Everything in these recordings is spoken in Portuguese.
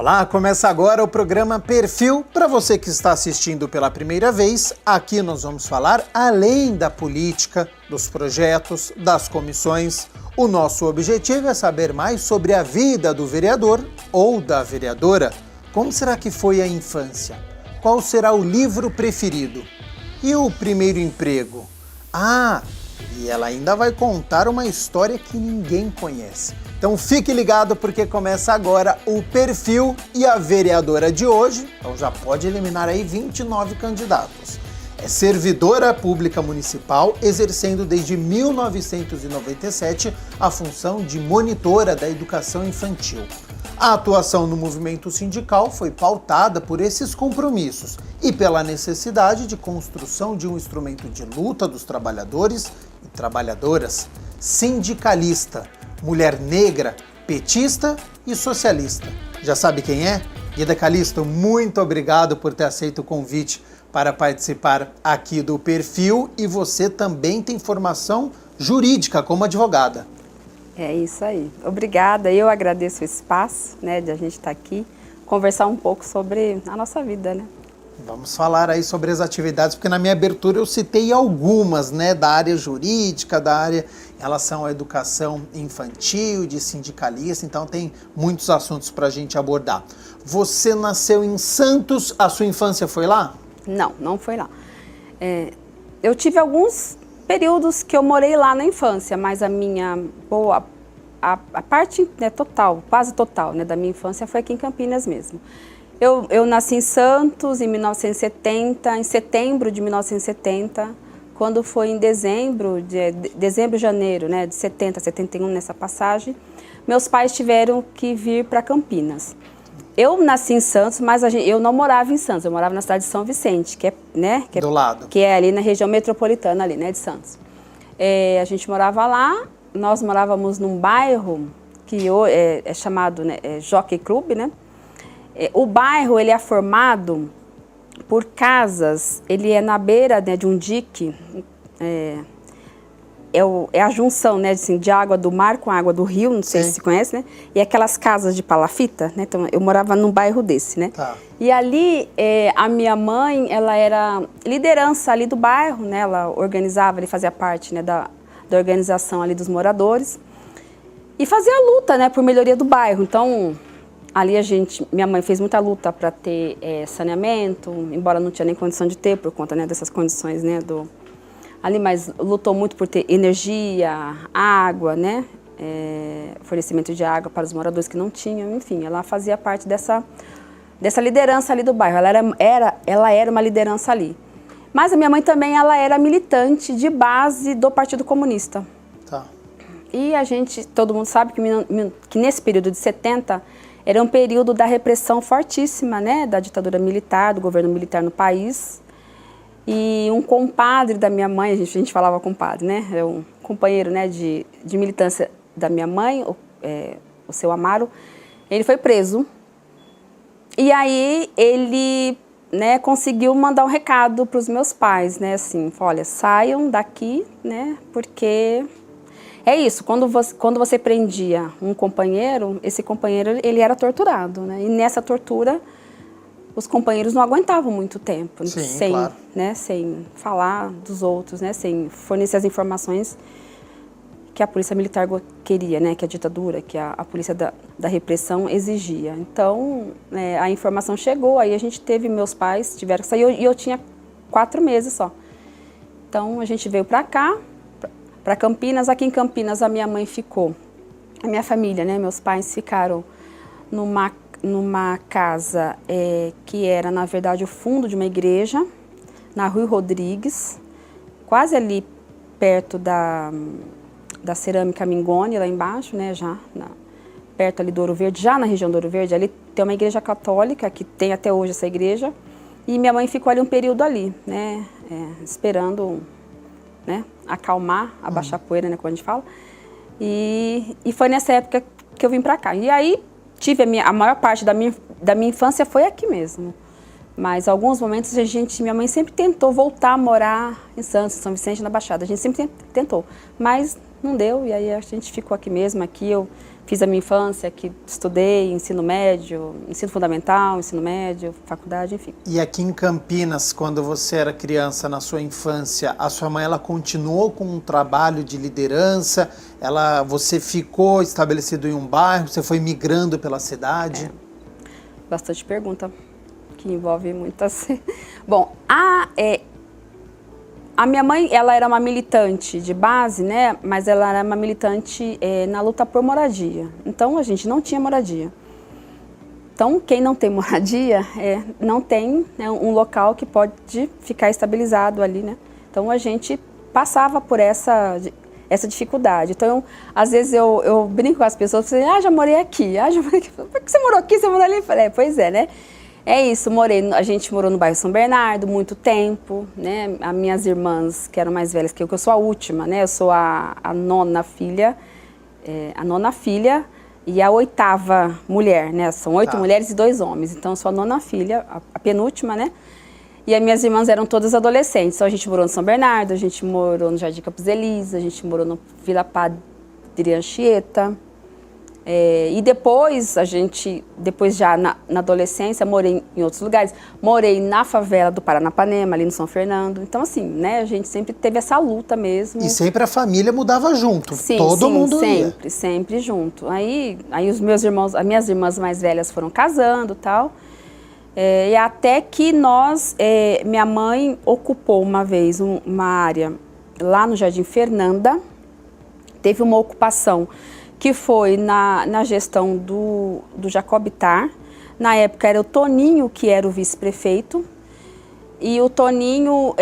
Olá, começa agora o programa Perfil. Para você que está assistindo pela primeira vez, aqui nós vamos falar além da política, dos projetos, das comissões. O nosso objetivo é saber mais sobre a vida do vereador ou da vereadora. Como será que foi a infância? Qual será o livro preferido? E o primeiro emprego? E ela ainda vai contar uma história que ninguém conhece. Então fique ligado porque começa agora o Perfil e a vereadora de hoje, então já pode eliminar aí 29 candidatos. É servidora pública municipal, exercendo desde 1997 a função de monitora da educação infantil. A atuação no movimento sindical foi pautada por esses compromissos e pela necessidade de construção de um instrumento de luta dos trabalhadores e trabalhadoras, sindicalista, mulher negra, petista e socialista. Já sabe quem é? Guida Calisto, muito obrigado por ter aceito o convite para participar aqui do Perfil, e você também tem formação jurídica como advogada. É isso aí. Obrigada. Eu agradeço o espaço, de a gente estar aqui, conversar um pouco sobre a nossa vida, Vamos falar aí sobre as atividades, porque na minha abertura eu citei algumas, da área jurídica, da área em relação à educação infantil, de sindicalista, então tem muitos assuntos para a gente abordar. Você nasceu em Santos, a sua infância foi lá? Não foi lá. Eu tive alguns períodos que eu morei lá na infância, mas a minha a parte total, quase total, da minha infância foi aqui em Campinas mesmo. Eu nasci em Santos em 1970, em setembro de 1970, quando foi em dezembro, janeiro, de 70, 71, nessa passagem, meus pais tiveram que vir para Campinas. Eu nasci em Santos, mas eu não morava em Santos, eu morava na cidade de São Vicente, que é do lado, que é ali na região metropolitana ali, de Santos. A gente morava lá, nós morávamos num bairro que é chamado Jockey Club, O bairro ele é formado por casas, ele é na beira de um dique, é a junção de água do mar com a água do rio, não sei se você conhece, E aquelas casas de palafita, Então eu morava num bairro desse, Tá. E ali a minha mãe, ela era liderança ali do bairro, Ela organizava, ele fazia parte da organização ali dos moradores e fazia a luta, por melhoria do bairro. Então ali minha mãe fez muita luta para ter saneamento, embora não tinha nem condição de ter por conta dessas condições ali, mas lutou muito por ter energia, água, fornecimento de água para os moradores que não tinham, enfim, ela fazia parte dessa liderança ali do bairro, ela era uma liderança ali. Mas a minha mãe também, ela era militante de base do Partido Comunista. Tá. E todo mundo sabe que nesse período de 70, era um período da repressão fortíssima, da ditadura militar, do governo militar no país. E um compadre da minha mãe, a gente falava compadre, É um companheiro, de militância da minha mãe, o seu Amaro, ele foi preso. E aí ele, conseguiu mandar um recado para os meus pais, assim, olha, saiam daqui, porque é isso, quando você prendia um companheiro, esse companheiro ele era torturado, E nessa tortura os companheiros não aguentavam muito tempo, claro. Sem falar dos outros, sem fornecer as informações que a polícia militar queria, que a ditadura, que a polícia da repressão exigia. Então, a informação chegou, aí meus pais tiveram que sair, e eu tinha 4 meses só. Então, a gente veio para cá, para Campinas. Aqui em Campinas, a minha mãe ficou, a minha família, meus pais ficaram numa casa que era, na verdade, o fundo de uma igreja, na Rui Rodrigues, quase ali perto da Cerâmica Mingoni, lá embaixo, perto ali do Ouro Verde, já na região do Ouro Verde, ali tem uma igreja católica, que tem até hoje essa igreja, e minha mãe ficou ali um período ali, esperando, acalmar, abaixar a poeira, como a gente fala, e foi nessa época que eu vim para cá. E aí, a maior parte da minha infância foi aqui mesmo. Mas alguns momentos minha mãe sempre tentou voltar a morar em Santos, em São Vicente, na Baixada. A gente sempre tentou, mas não deu, e aí a gente ficou aqui mesmo. Aqui eu fiz a minha infância, que estudei ensino médio, ensino fundamental, ensino médio, faculdade, enfim. E aqui em Campinas, quando você era criança, na sua infância, a sua mãe ela continuou com um trabalho de liderança? Você ficou estabelecido em um bairro? Você foi migrando pela cidade? Bastante pergunta que envolve muitas... Bom, a minha mãe, ela era uma militante de base, né? Mas ela era uma militante na luta por moradia. Então, a gente não tinha moradia. Então, quem não tem moradia, não tem, né, um local que pode ficar estabilizado ali, né? Então, a gente passava por essa dificuldade. Então, às vezes, eu brinco com as pessoas, já morei aqui, já morei aqui. Por que você morou aqui, você morou ali? Eu falei, pois é, né? É isso, a gente morou no bairro São Bernardo muito tempo, né? As minhas irmãs, que eram mais velhas que eu sou a última, né? Eu sou a nona filha, e a 8ª mulher, né? São 8 mulheres e 2 homens, então eu sou a nona filha, a penúltima, né? E as minhas irmãs eram todas adolescentes, então a gente morou no São Bernardo, a gente morou no Jardim Campos Elíseos, a gente morou no Vila Padre Anchieta. E depois, depois já na adolescência, morei em outros lugares. Morei na favela do Paranapanema, ali no São Fernando. Então, assim, né, a gente sempre teve essa luta mesmo. E sempre a família mudava junto, sim, todo mundo sempre, sempre junto. Aí os meus irmãos, as minhas irmãs mais velhas foram casando e tal. E até que minha mãe ocupou uma vez uma área lá no Jardim Fernanda. Teve uma ocupação que foi na gestão do Jacob Tarr. Na época era o Toninho que era o vice-prefeito, e o Toninho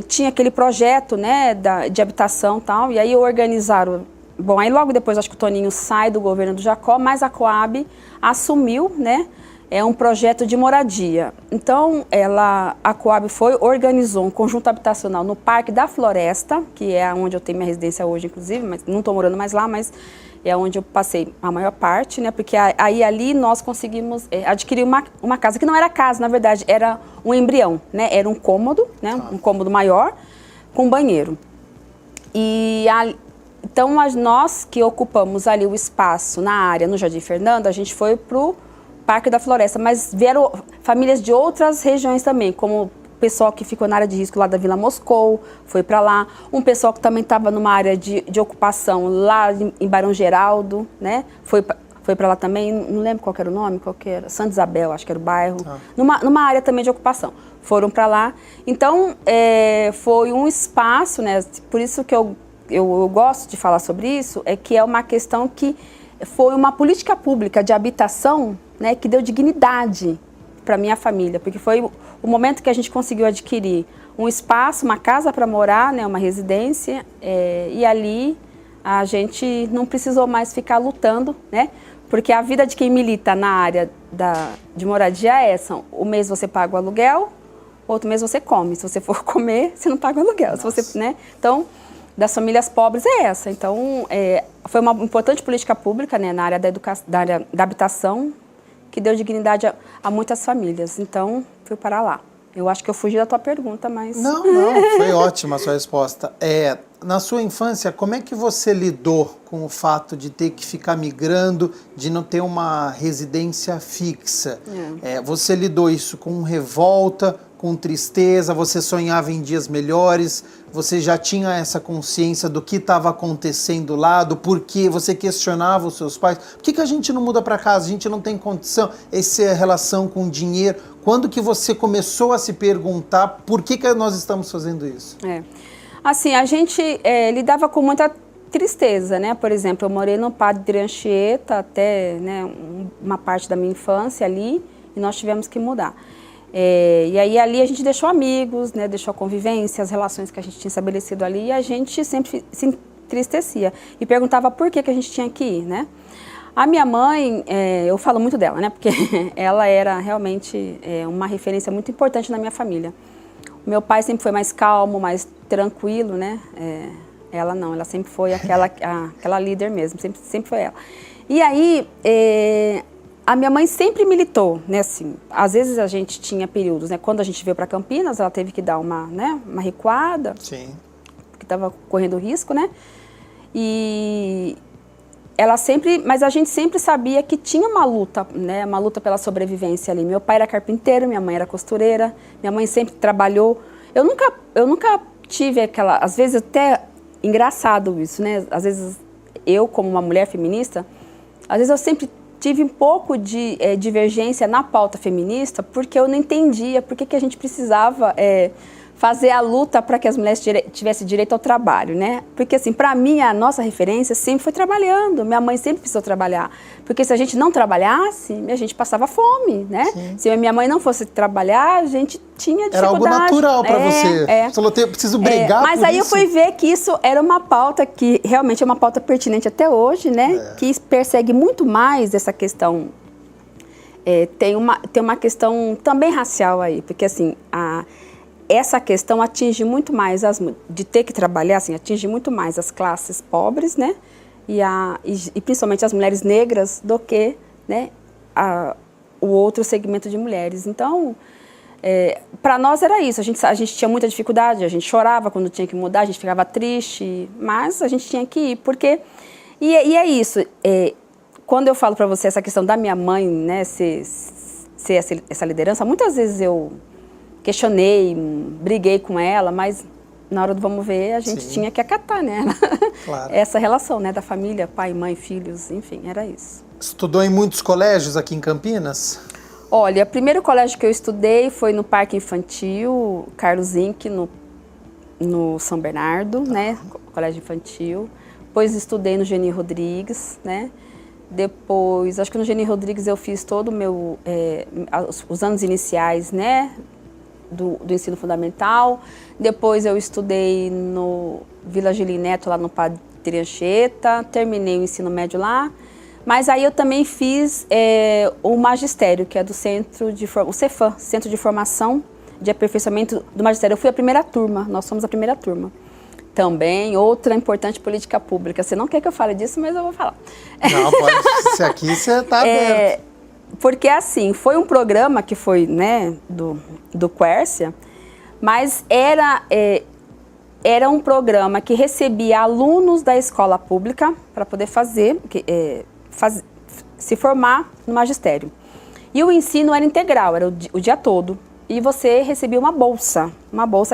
tinha aquele projeto, né, de habitação e tal, e aí organizaram. Bom, aí logo depois acho que o Toninho sai do governo do Jacob, mas a Coab assumiu, né, um projeto de moradia. Então a Coab organizou um conjunto habitacional no Parque da Floresta, que é onde eu tenho minha residência hoje, inclusive, mas não estou morando mais lá, mas é onde eu passei a maior parte, né? Porque aí ali nós conseguimos adquirir uma casa, que não era casa, na verdade, era um embrião, né? Era um cômodo, né? Um cômodo maior, com banheiro. Então, nós que ocupamos ali o espaço na área, no Jardim Fernando, a gente foi para o Parque da Floresta, mas vieram famílias de outras regiões também, como o pessoal que ficou na área de risco lá da Vila Moscou, foi para lá. Um pessoal que também estava numa área de ocupação lá em Barão Geraldo, né? Foi para lá também, não lembro qual era o nome, Santa Isabel, acho que era o bairro. Numa área também de ocupação. Foram para lá. Então, foi um espaço, né? Por isso que eu gosto de falar sobre isso, que é uma questão que foi uma política pública de habitação, né, que deu dignidade para minha família, porque foi o momento que a gente conseguiu adquirir um espaço, uma casa para morar, né, uma residência, e ali a gente não precisou mais ficar lutando, né, porque a vida de quem milita na área de moradia é essa: um mês você paga o aluguel, outro mês você come. Se você for comer, você não paga o aluguel. Se você, né, então, das famílias pobres é essa. Então, foi uma importante política pública, né, na área da habitação, que deu dignidade a muitas famílias. Então, fui para lá. Eu acho que eu fugi da tua pergunta, mas... Não, foi ótima a sua resposta. Na sua infância, como é que você lidou com o fato de ter que ficar migrando, de não ter uma residência fixa? Você lidou isso com revolta, com tristeza? Você sonhava em dias melhores? Você já tinha essa consciência do que estava acontecendo lá, do porquê? Você questionava os seus pais? Por que a gente não muda para casa? A gente não tem condição? Essa relação com o dinheiro. Quando que você começou a se perguntar por que nós estamos fazendo isso? Assim, a gente lidava com muita tristeza, né? Por exemplo, eu morei no Padre Anchieta até, né, uma parte da minha infância ali, e nós tivemos que mudar. E aí ali a gente deixou amigos, né, deixou a convivência, as relações que a gente tinha estabelecido ali, e a gente sempre se entristecia e perguntava por que a gente tinha que ir, né? A minha mãe, eu falo muito dela, né, porque ela era realmente uma referência muito importante na minha família. Meu pai sempre foi mais calmo, mais tranquilo, né? Ela não, ela sempre foi aquela líder mesmo, sempre foi ela. E aí, a minha mãe sempre militou, né, assim, às vezes a gente tinha períodos, né, quando a gente veio para Campinas, ela teve que dar uma recuada, sim, porque estava correndo risco, né, e mas a gente sempre sabia que tinha uma luta, né, uma luta pela sobrevivência ali. Meu pai era carpinteiro, minha mãe era costureira, minha mãe sempre trabalhou. Eu nunca tive aquela, às vezes até engraçado isso, né? Às vezes eu, como uma mulher feminista, às vezes eu sempre tive um pouco de divergência na pauta feminista, porque eu não entendia por que a gente precisava fazer a luta para que as mulheres tivessem direito ao trabalho, né? Porque, assim, para mim, a nossa referência sempre foi trabalhando. Minha mãe sempre precisou trabalhar. Porque se a gente não trabalhasse, a gente passava fome, né? Sim. Se a minha mãe não fosse trabalhar, a gente tinha dificuldade. Era algo natural para você. Você falou, eu preciso brigar mas por aí isso. Eu fui ver que isso era uma pauta que realmente é uma pauta pertinente até hoje, né? Que persegue muito mais essa questão. Tem uma questão também racial aí, porque, assim, essa questão atinge muito mais, de ter que trabalhar, assim, atinge muito mais as classes pobres, né? E principalmente as mulheres negras do que, né, o outro segmento de mulheres. Então, para nós era isso, a gente tinha muita dificuldade, a gente chorava quando tinha que mudar, a gente ficava triste, mas a gente tinha que ir, porque... E é isso, quando eu falo para você essa questão da minha mãe, né, ser essa liderança, muitas vezes eu questionei, briguei com ela, mas na hora do vamos ver, a gente tinha que acatar, né? Claro. Essa relação, né, da família, pai, mãe, filhos, enfim, era isso. Estudou em muitos colégios aqui em Campinas? Olha, o primeiro colégio que eu estudei foi no Parque Infantil, Carlos Inck, no São Bernardo, né, colégio infantil. Depois estudei no Geni Rodrigues, né? Depois, acho que no Geni Rodrigues eu fiz todo o meu, os anos iniciais, né, do ensino fundamental. Depois eu estudei no Vila Gelim Neto, lá no Padre Anchieta, terminei o ensino médio lá. Mas aí eu também fiz o magistério, que é do o Cefam, Centro de Formação de Aperfeiçoamento do Magistério. Eu fui a primeira turma, nós somos a primeira turma. Também outra importante política pública. Você não quer que eu fale disso, mas eu vou falar. Não, pode. Se aqui você está aberto. Porque, assim, foi um programa que foi, né, do Quércia, mas era um programa que recebia alunos da escola pública para poder se formar no magistério. E o ensino era integral, era o dia todo. E você recebia uma bolsa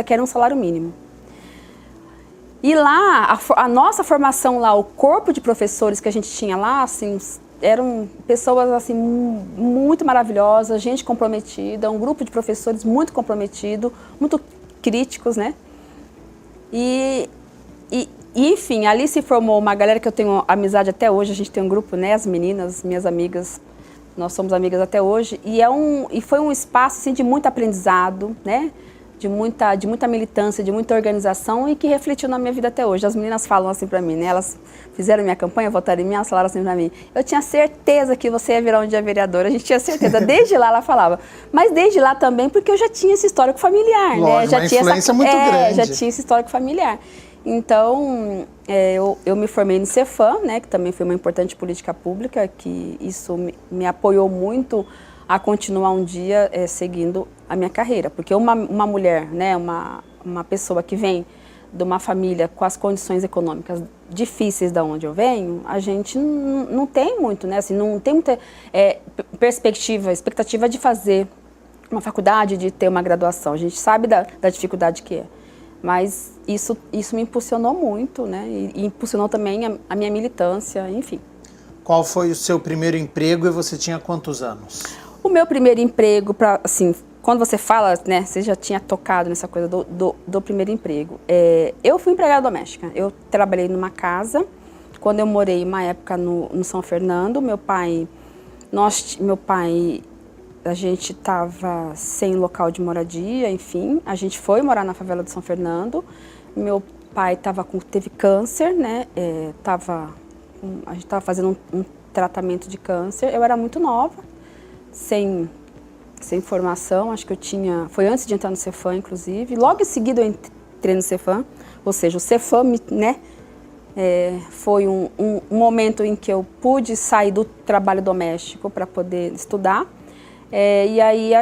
que era um salário mínimo. E lá, a nossa formação lá, o corpo de professores que a gente tinha lá, assim, eram pessoas assim, muito maravilhosas, gente comprometida, um grupo de professores muito comprometido, muito críticos, né? E enfim, ali se formou uma galera que eu tenho amizade até hoje, a gente tem um grupo, né, as meninas, minhas amigas, nós somos amigas até hoje, e foi um espaço assim, de muito aprendizado, né? De muita militância, de muita organização e que refletiu na minha vida até hoje. As meninas falam assim pra mim, né? Elas fizeram minha campanha, votaram em mim, elas falaram assim pra mim, eu tinha certeza que você ia virar um dia vereadora, a gente tinha certeza, desde lá ela falava. Mas desde lá também, porque eu já tinha esse histórico familiar, lógico, né? Já uma tinha influência muito grande. Já tinha esse histórico familiar. Então, eu me formei no Cefam, né? Que também foi uma importante política pública, que isso me apoiou muito a continuar um dia seguindo a minha carreira. Porque uma mulher, né, uma pessoa que vem de uma família com as condições econômicas difíceis da onde eu venho, a gente não tem muito, né, assim, não tem muita expectativa de fazer uma faculdade, de ter uma graduação. A gente sabe da dificuldade que é. Mas isso me impulsionou muito, né, e impulsionou também a minha militância, enfim. Qual foi o seu primeiro emprego e você tinha quantos anos? O meu primeiro emprego, assim, quando você fala, né, você já tinha tocado nessa coisa do primeiro emprego. Eu fui empregada doméstica. Eu trabalhei numa casa, quando eu morei uma época no São Fernando. Meu pai, a gente estava sem local de moradia, enfim. A gente foi morar na favela do São Fernando. Meu pai teve câncer, né, a gente estava fazendo um tratamento de câncer. Eu era muito nova. Sem formação, acho que foi antes de entrar no Cefam, inclusive. Logo em seguida eu entrei no Cefam, ou seja, o Cefam, né, foi um momento em que eu pude sair do trabalho doméstico para poder estudar. E aí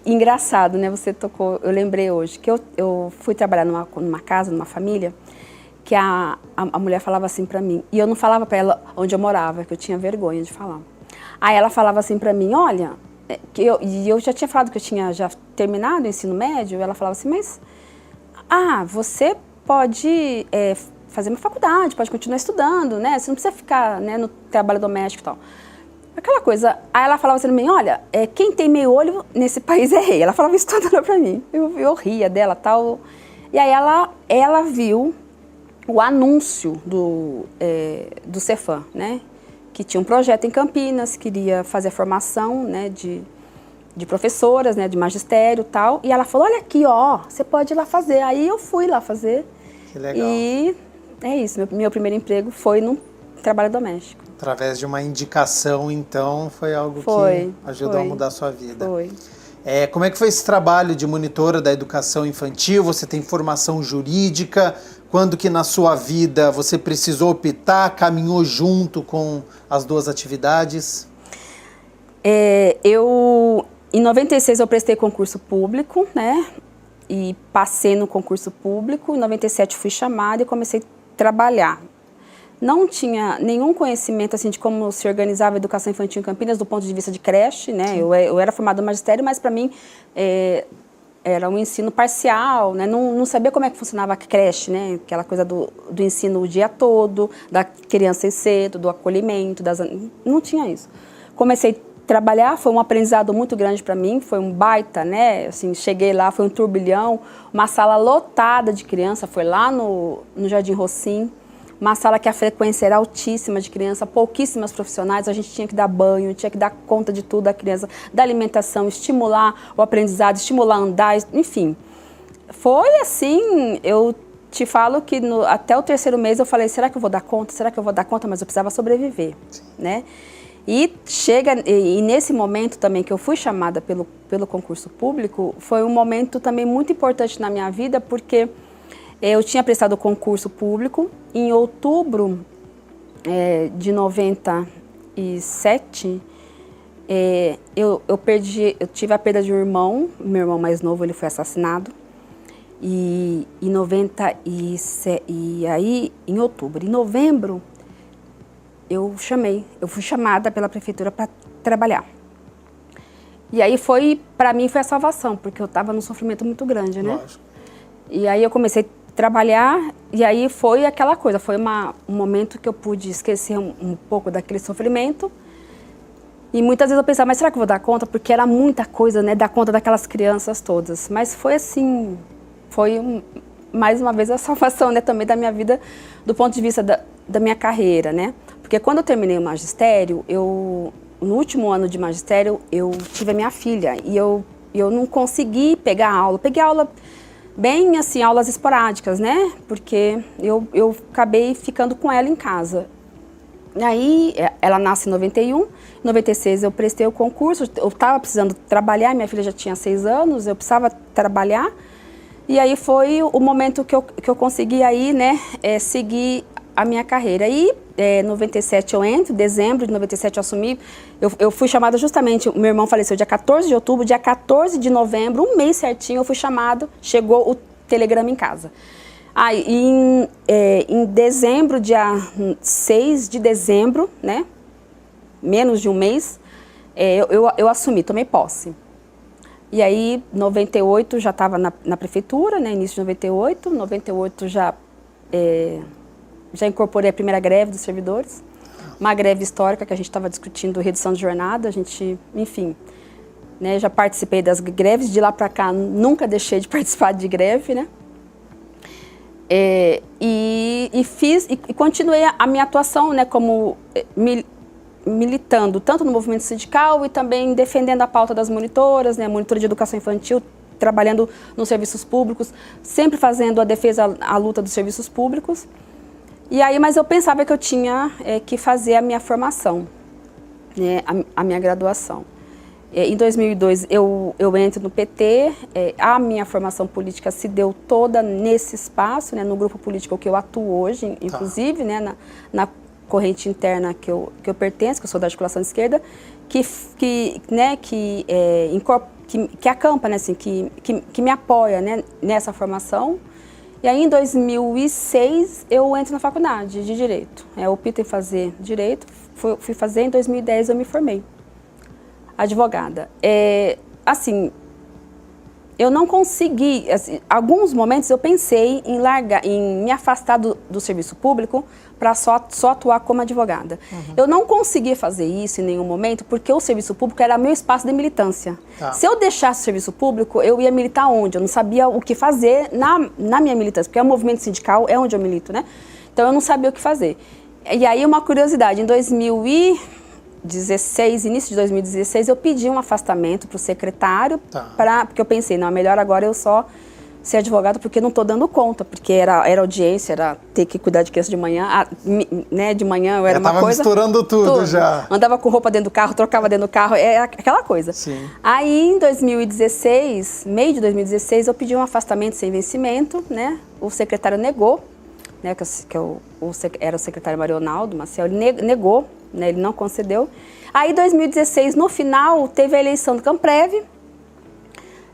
engraçado, né, você tocou, eu lembrei hoje, que eu fui trabalhar numa casa, numa família, que a mulher falava assim pra mim, e eu não falava pra ela onde eu morava, que eu tinha vergonha de falar. Aí ela falava assim pra mim, olha, e eu já tinha falado que eu tinha já terminado o ensino médio, ela falava assim, mas, você pode fazer uma faculdade, pode continuar estudando, né? Você não precisa ficar, né, no trabalho doméstico e tal. Aquela coisa, aí ela falava assim pra mim, olha, quem tem meio olho nesse país é rei. Ela falava isso toda pra mim, eu ria dela e tal. E aí ela viu o anúncio do Cefam, né? Que tinha um projeto em Campinas, queria fazer a formação, né, de professoras, né, de magistério e tal. E ela falou, olha aqui, ó, você pode ir lá fazer. Aí eu fui lá fazer. Que legal. E é isso, meu primeiro emprego foi no trabalho doméstico. Através de uma indicação, então, foi algo que ajudou a mudar a sua vida. Foi. Como é que foi esse trabalho de monitora da educação infantil? Você tem formação jurídica? Quando que na sua vida você precisou optar, caminhou junto com as duas atividades? Em 96 eu prestei concurso público, né? E passei no concurso público. Em 97 fui chamada e comecei a trabalhar. Não tinha nenhum conhecimento assim de como se organizava a educação infantil em Campinas do ponto de vista de creche, né? Eu era formada no magistério, mas para mim era um ensino parcial, né? Não sabia como é que funcionava a creche, né? Aquela coisa do ensino o dia todo, da criança ir cedo, do acolhimento, não tinha isso. Comecei a trabalhar, foi um aprendizado muito grande para mim, foi um baita, né? Assim, cheguei lá, foi um turbilhão, uma sala lotada de criança, foi lá no Jardim Rocim. Uma sala que a frequência era altíssima de criança, pouquíssimas profissionais, a gente tinha que dar banho, tinha que dar conta de tudo da criança, da alimentação, estimular o aprendizado, estimular a andar, enfim. Foi assim, eu te falo que até o 3º mês eu falei, será que eu vou dar conta? Será que eu vou dar conta? Mas eu precisava sobreviver, né? E nesse momento também que eu fui chamada pelo concurso público, foi um momento também muito importante na minha vida, porque eu tinha prestado o concurso público. Em outubro de 97, eu tive a perda de um irmão, meu irmão mais novo, ele foi assassinado. E aí, em outubro. Em novembro, eu fui chamada pela prefeitura para trabalhar. E aí para mim foi a salvação, porque eu estava num sofrimento muito grande, né? Lógico. E aí eu comecei a trabalhar, e aí foi aquela coisa, foi um momento que eu pude esquecer um pouco daquele sofrimento. E muitas vezes eu pensava, mas será que eu vou dar conta? Porque era muita coisa, né, dar conta daquelas crianças todas. Mas foi assim, mais uma vez a salvação, né, também da minha vida, do ponto de vista da minha carreira, né? Porque quando eu terminei o magistério, no último ano de magistério, eu tive a minha filha, e eu não consegui pegar aula. Peguei aula bem assim, aulas esporádicas, né? Porque eu acabei ficando com ela em casa. Aí, ela nasce em 91, em 96 eu prestei o concurso, eu estava precisando trabalhar, minha filha já tinha 6 anos, eu precisava trabalhar. E aí foi o momento que eu consegui aí, né, seguir a minha carreira. E em 97 eu entro, em dezembro de 97 eu assumi, eu fui chamada justamente, o meu irmão faleceu dia 14 de outubro, dia 14 de novembro, um mês certinho eu fui chamado, chegou o telegrama em casa. Em dezembro, dia 6 de dezembro, né, menos de um mês, eu assumi, tomei posse. E aí, 98 já estava na prefeitura, né, início de 98 já incorporei a primeira greve dos servidores, uma greve histórica que a gente estava discutindo redução de jornada, a gente, enfim, né, já participei das greves, de lá para cá nunca deixei de participar de greve, né, e continuei a minha atuação, né, como militando tanto no movimento sindical e também defendendo a pauta das monitoras, né, monitora de educação infantil, trabalhando nos serviços públicos, sempre fazendo a defesa, a luta dos serviços públicos. E aí, mas eu pensava que eu tinha que fazer a minha formação, né, a minha graduação. Em 2002 eu entro no PT, a minha formação política se deu toda nesse espaço, né, no grupo político que eu atuo hoje, inclusive, né, na corrente interna que eu pertenço, que eu sou da articulação de esquerda, que acampa, né, assim, que me apoia, né, nessa formação. E aí, em 2006, eu entro na faculdade de Direito. Eu optei em fazer Direito, fui fazer, em 2010 eu me formei advogada. Assim, eu não consegui, assim, alguns momentos eu pensei em em me afastar do serviço público para só atuar como advogada. Eu não consegui fazer isso em nenhum momento porque o serviço público era meu espaço de militância. Tá. Se eu deixasse o serviço público, eu ia militar onde? Eu não sabia o que fazer na minha militância, porque o movimento sindical é onde eu milito, né? Então eu não sabia o que fazer. E aí uma curiosidade, em 2016, início de 2016, eu pedi um afastamento para o secretário, porque eu pensei, não, é melhor agora eu só ser advogado, porque não estou dando conta, porque era audiência, era ter que cuidar de criança de manhã, né, de manhã eu era uma coisa... Tava misturando tudo já. Andava com roupa dentro do carro, trocava dentro do carro, é aquela coisa. Sim. Aí, em 2016, meio de 2016, eu pedi um afastamento sem vencimento, né, o secretário negou, né, era o secretário Marionaldo Maciel, ele negou, né, ele não concedeu. Aí, em 2016, no final, teve a eleição do Camprev,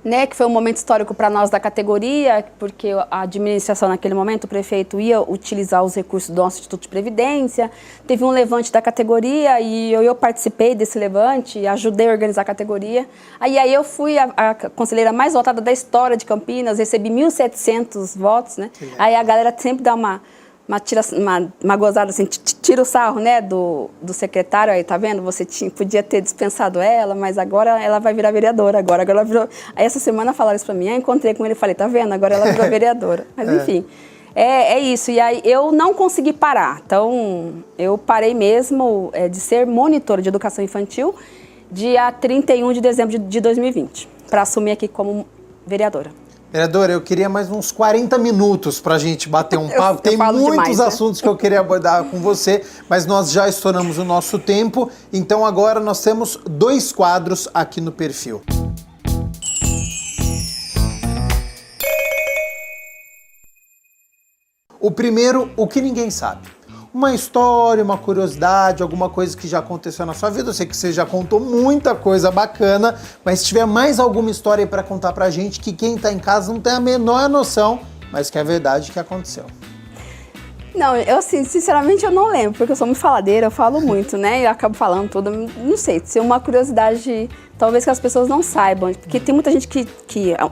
né, que foi um momento histórico para nós da categoria, porque a administração naquele momento, o prefeito ia utilizar os recursos do nosso Instituto de Previdência, teve um levante da categoria e eu participei desse levante, ajudei a organizar a categoria. Aí eu fui a conselheira mais votada da história de Campinas, recebi 1.700 votos, né? Aí a galera sempre dá uma gozada assim, tira o sarro, né, do secretário, aí tá vendo, você podia ter dispensado ela, mas agora ela vai virar vereadora, agora ela virou, aí essa semana falaram isso pra mim, aí encontrei com ele e falei, tá vendo, agora ela virou vereadora, mas enfim, é isso, e aí eu não consegui parar, então eu parei mesmo de ser monitora de educação infantil dia 31 de dezembro de 2020, para assumir aqui como vereadora. Vereadora, eu queria mais uns 40 minutos para a gente bater um papo. Tem muitos demais, assuntos que eu queria abordar com você, mas nós já estouramos o nosso tempo. Então agora nós temos 2 quadros aqui no perfil. O primeiro, o que ninguém sabe. Uma história, uma curiosidade, alguma coisa que já aconteceu na sua vida. Eu sei que você já contou muita coisa bacana, mas se tiver mais alguma história aí para contar pra gente que quem tá em casa não tem a menor noção, mas que é verdade que aconteceu. Não, eu assim, sinceramente eu não lembro, porque eu sou muito faladeira, eu falo muito, né? E eu acabo falando tudo. Não sei, se é uma curiosidade, talvez que as pessoas não saibam. Porque tem muita gente que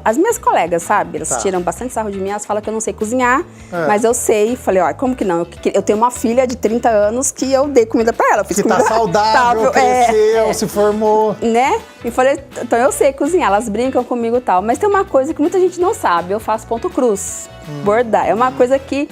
as minhas colegas, sabe? Elas tiram bastante sarro de mim, elas falam que eu não sei cozinhar, mas eu sei. Falei, ó, como que não? Eu tenho uma filha de 30 anos que eu dei comida pra ela. Que tá saudável, cresceu, se formou. Né? E falei, então eu sei cozinhar, elas brincam comigo e tal. Mas tem uma coisa que muita gente não sabe, eu faço ponto cruz, bordar. É uma coisa que...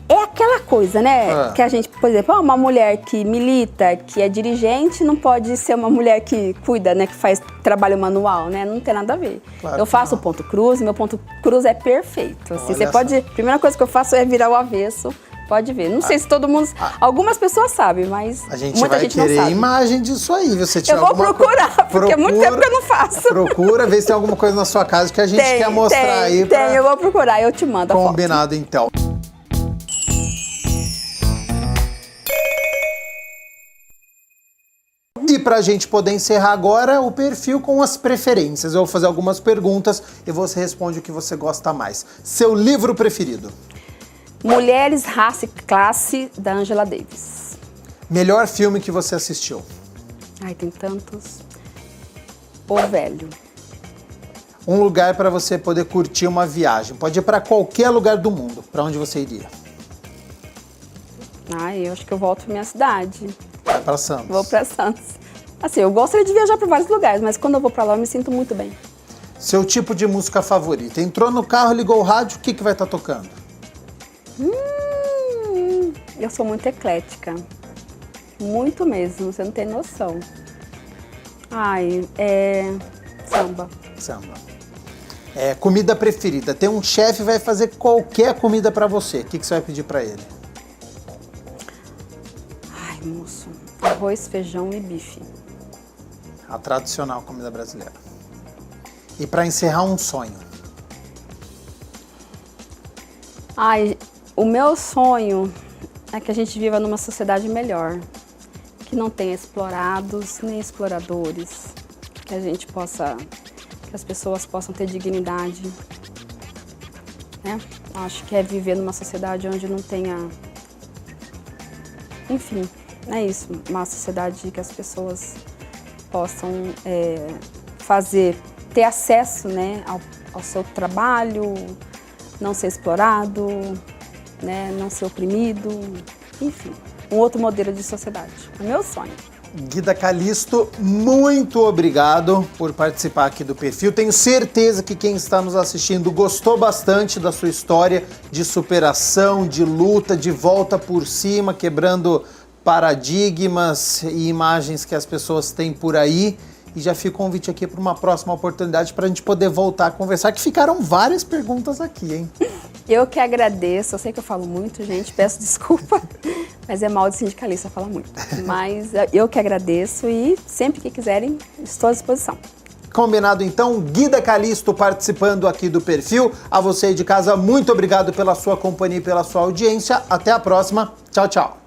É aquela coisa, né, que a gente, por exemplo, uma mulher que milita, que é dirigente, não pode ser uma mulher que cuida, né, que faz trabalho manual, né, não tem nada a ver. Claro, eu faço ponto cruz, meu ponto cruz é perfeito. Assim, você pode, a primeira coisa que eu faço é virar o avesso, pode ver. Não sei se todo mundo, algumas pessoas sabem, mas muita gente não sabe. A gente vai querer imagem disso aí, você tiver eu vou procurar, porque é muito tempo que eu não faço. Procura, vê se tem alguma coisa na sua casa que a gente quer mostrar aí. Eu vou procurar, eu te mando a foto. Combinado, então. E para a gente poder encerrar agora o perfil com as preferências. Eu vou fazer algumas perguntas e você responde o que você gosta mais. Seu livro preferido? Mulheres, Raça e Classe, da Angela Davis. Melhor filme que você assistiu? Ai, tem tantos. O Velho. Um lugar para você poder curtir uma viagem. Pode ir para qualquer lugar do mundo. Para onde você iria? Ai, eu acho que eu volto pra minha cidade. Vai para Santos. Vou para Santos. Assim, eu gostaria de viajar para vários lugares, mas quando eu vou para lá eu me sinto muito bem. Seu tipo de música favorita? Entrou no carro, ligou o rádio, o que vai estar tocando? Eu sou muito eclética. Muito mesmo, você não tem noção. Ai, samba. Samba. Comida preferida? Tem um chefe que vai fazer qualquer comida para você. O que você vai pedir para ele? Ai, moço. Arroz, feijão e bife. A tradicional comida brasileira. E para encerrar, um sonho? Ai, o meu sonho é que a gente viva numa sociedade melhor. Que não tenha explorados nem exploradores. Que a gente possa... Que as pessoas possam ter dignidade. né? Acho que é viver numa sociedade onde não tenha... Enfim, é isso, uma sociedade que as pessoas possam ter acesso, né, ao seu trabalho, não ser explorado, né, não ser oprimido, enfim, um outro modelo de sociedade. É o meu sonho. Guida Calisto, muito obrigado por participar aqui do Perfil. Tenho certeza que quem está nos assistindo gostou bastante da sua história de superação, de luta, de volta por cima, quebrando paradigmas e imagens que as pessoas têm por aí. E já fica o convite aqui para uma próxima oportunidade para a gente poder voltar a conversar, que ficaram várias perguntas aqui, hein? Eu que agradeço, eu sei que eu falo muito, gente, peço desculpa, mas é mal de sindicalista falar muito. Mas eu que agradeço e sempre que quiserem, estou à disposição. Combinado então, Guida Calisto participando aqui do Perfil. A você aí de casa, muito obrigado pela sua companhia e pela sua audiência. Até a próxima. Tchau, tchau.